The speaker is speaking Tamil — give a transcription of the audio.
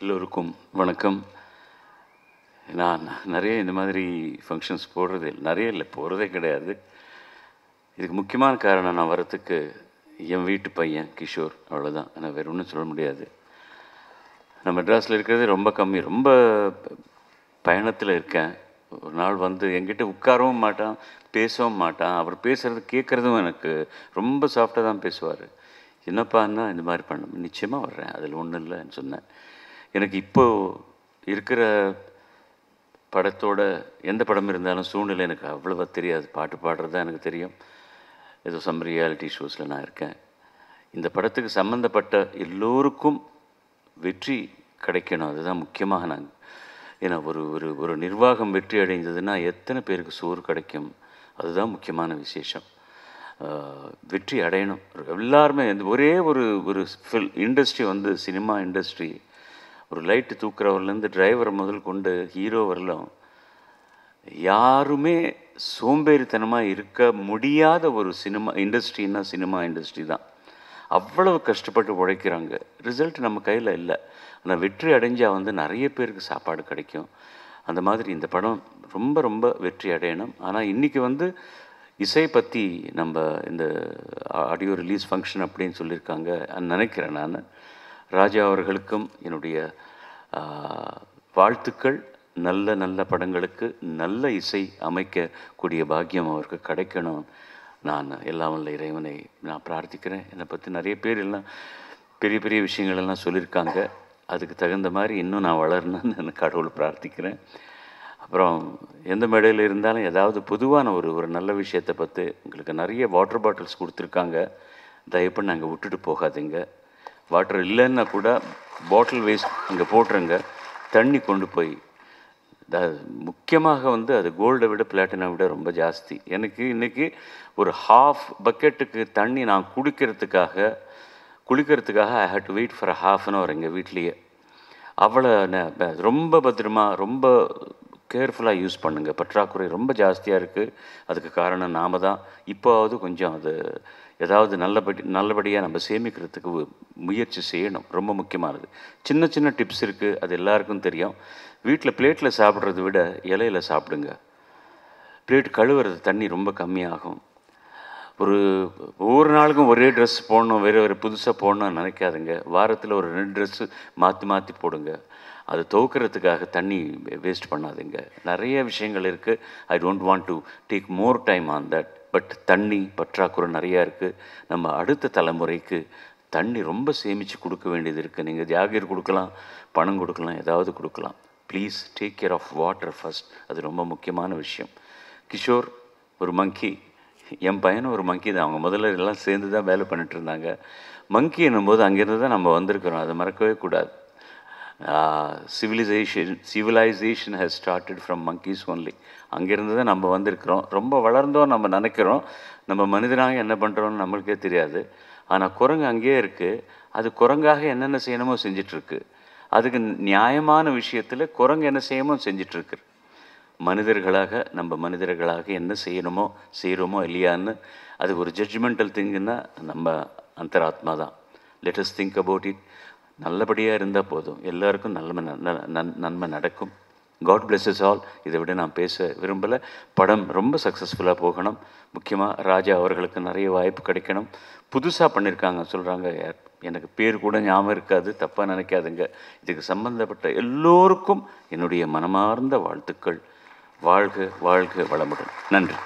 எல்லோருக்கும் வணக்கம். நான் நிறைய இந்த மாதிரி ஃபங்க்ஷன்ஸ் போடுறதே நிறைய இல்லை, போகிறதே கிடையாது. இதுக்கு முக்கியமான காரணம் நான் வரத்துக்கு என் வீட்டு பையன் கிஷோர், அவ்வளோதான். நான் வேறு ஒன்றும் சொல்ல முடியாது. நான் மெட்ராஸில் இருக்கிறது ரொம்ப கம்மி, ரொம்ப பயணத்தில் இருக்கேன். ஒரு நாள் வந்து என்கிட்ட உட்காரவும் மாட்டான், பேசவும் மாட்டான். அவர் பேசுகிறது கேட்குறதும் எனக்கு ரொம்ப சாஃப்டாக தான் பேசுவார். என்னப்பான்னா இந்த மாதிரி பண்ண நிச்சயமாக வர்றேன், அதில் ஒன்றும் இல்லைன்னு சொன்னேன். எனக்கு இப்போது இருக்கிற படத்தோட எந்த படம் இருந்தாலும் சூழ்நிலை எனக்கு அவ்வளோவா தெரியாது. பாட்டு பாடுறது தான் எனக்கு தெரியும். ஏதோ சம் ரியாலிட்டி ஷோஸில் நான் இருக்கேன். இந்த படத்துக்கு சம்மந்தப்பட்ட எல்லோருக்கும் வெற்றி கிடைக்கணும், அதுதான் முக்கியமாக. நாங்கள் ஏன்னா ஒரு ஒரு ஒரு நிர்வாகம் வெற்றி அடைந்ததுன்னா எத்தனை பேருக்கு சோறு கிடைக்கும், அதுதான் முக்கியமான விசேஷம். வெற்றி அடையணும் எல்லாருமே. ஒரே ஒரு ஒரு இண்டஸ்ட்ரி வந்து சினிமா இண்டஸ்ட்ரி, ஒரு லைட்டு தூக்குறவர்லேருந்து டிரைவர் முதல் கொண்டு ஹீரோ வரலாம் யாருமே சோம்பேறித்தனமாக இருக்க முடியாத ஒரு சினிமா இண்டஸ்ட்ரின்னா சினிமா இண்டஸ்ட்ரி தான். அவ்வளவு கஷ்டப்பட்டு உழைக்கிறாங்க. ரிசல்ட் நம்ம கையில் இல்லை, ஆனால் வெற்றி அடைஞ்சால் வந்து நிறைய பேருக்கு சாப்பாடு கிடைக்கும். அந்த மாதிரி இந்த படம் ரொம்ப ரொம்ப வெற்றி அடையணும். ஆனால் இன்றைக்கி வந்து இசை பற்றி நம்ம இந்த ஆடியோ ரிலீஸ் ஃபங்க்ஷன் அப்படின்னு சொல்லியிருக்காங்க நினைக்கிறேன். நான் ராஜா அவர்களுக்கும் என்னுடைய வாழ்த்துக்கள். நல்ல நல்ல படங்களுக்கு நல்ல இசை அமைக்கக்கூடிய பாக்கியம் அவருக்கு கிடைக்கணும். நான் எல்லாம் வல்ல இறைவனை நான் பிரார்த்திக்கிறேன். என்னை பற்றி நிறைய பேர் எல்லாம் பெரிய பெரிய விஷயங்களெல்லாம் சொல்லியிருக்காங்க. அதுக்கு தகுந்த மாதிரி இன்னும் நான் வளரணும்னு கடவுள் பிரார்த்திக்கிறேன். அப்புறம் எந்த மேடையில் இருந்தாலும் ஏதாவது பொதுவான ஒரு நல்ல விஷயத்தை பற்றி உங்களுக்கு நிறைய வாட்டர் பாட்டில்ஸ் கொடுத்துருக்காங்க. தயவுப்பண்ணி அங்கே விட்டுட்டு போகாதீங்க. வாட்டர் இல்லைன்னா கூட பாட்டில் வேஸ்ட் அங்கே போட்டுருங்க. தண்ணி கொண்டு போய் முக்கியமாக வந்து அது கோல்டை விட பிளாட்டினை விட ரொம்ப ஜாஸ்தி. எனக்கு இன்றைக்கி ஒரு ஹாஃப் பக்கெட்டுக்கு தண்ணி நான் குளிக்கிறதுக்காக I hate to wait for ½ an hour எங்கள் வீட்லேயே. அவ்வளோ ரொம்ப பத்திரமா ரொம்ப கேர்ஃபுல்லாக யூஸ் பண்ணுங்கள். பற்றாக்குறை ரொம்ப ஜாஸ்தியாக இருக்குது. அதுக்கு காரணம் நாம் தான். இப்போவாவது கொஞ்சம் அது ஏதாவது நல்லபடியாக நம்ம சேமிக்கிறதுக்கு முயற்சி செய்யணும். ரொம்ப முக்கியமானது. சின்ன சின்ன டிப்ஸ் இருக்குது, அது எல்லாருக்கும் தெரியும். வீட்டில் பிளேட்டில் சாப்பிட்றத விட இலையில் சாப்பிடுங்க. பிளேட் கழுவுறது தண்ணி ரொம்ப கம்மியாகும். ஒவ்வொரு நாளுக்கும் ஒரே ட்ரெஸ் போடணும், வேறு புதுசாக போடணும்னு நினைக்காதுங்க. வாரத்தில் ஒரு 2 ட்ரெஸ்ஸு மாற்றி போடுங்க. அது துவைக்கிறதுக்காக தண்ணி வேஸ்ட் பண்ணாதுங்க. நிறைய விஷயங்கள் இருக்குது. I don't want to take more time on that. But தண்ணி பற்றாக்குறை நிறையா இருக்குது. நம்ம அடுத்த தலைமுறைக்கு தண்ணி ரொம்ப சேமித்து கொடுக்க வேண்டியது இருக்குது. நீங்கள் ஜாகீர் கொடுக்கலாம், பணம் கொடுக்கலாம், ஏதாவது கொடுக்கலாம். Please take care of water first. அது ரொம்ப முக்கியமான விஷயம். கிஷோர் ஒரு மங்கி, என் பையனும் ஒரு மங்கி தான். அவங்க முதல்ல எல்லாம் சேர்ந்து தான் வேலை பண்ணிட்டு இருந்தாங்க. மங்கி என்னும்போது அங்கேருந்து தான் நம்ம வந்திருக்கிறோம், அதை மறக்கவே கூடாது. civilization has started from monkeys only. அங்கேருந்து தான் நம்ம வந்திருக்கிறோம். ரொம்ப வளர்ந்தோம் நம்ம நினைக்கிறோம். நம்ம மனிதனாக என்ன பண்ணுறோன்னு நம்மளுக்கே தெரியாது. ஆனால் குரங்கு அங்கேயே இருக்குது. அது குரங்காக என்னென்ன செய்யணுமோ செஞ்சிட்ருக்கு. அதுக்கு நியாயமான விஷயத்தில் குரங்கு என்ன செய்யணுமோ செஞ்சிட்ருக்கு. நம்ம மனிதர்களாக என்ன செய்கிறோமோ இல்லையான்னு அது ஒரு ஜட்ஜ்மெண்டல் திங்குன்னா நம்ம அந்தராத்மா தான். Let us think about it. நல்லபடியாக இருந்தால் போதும், எல்லாருக்கும் நன்மை நடக்கும். God blesses all. இதை விட நான் பேச விரும்பலை. படம் ரொம்ப சக்ஸஸ்ஃபுல்லாக போகணும். முக்கியமாக ராஜா அவர்களுக்கு நிறைய வாய்ப்பு கிடைக்கணும். புதுசாக பண்ணியிருக்காங்க சொல்கிறாங்க, எனக்கு பேர் கூட ஞாபகம் இருக்காது, தப்பாக நினைக்காதுங்க. இதுக்கு சம்பந்தப்பட்ட எல்லோருக்கும் என்னுடைய மனமார்ந்த வாழ்த்துக்கள். வாழ்க வாழ்க வளமுடன். நன்றி.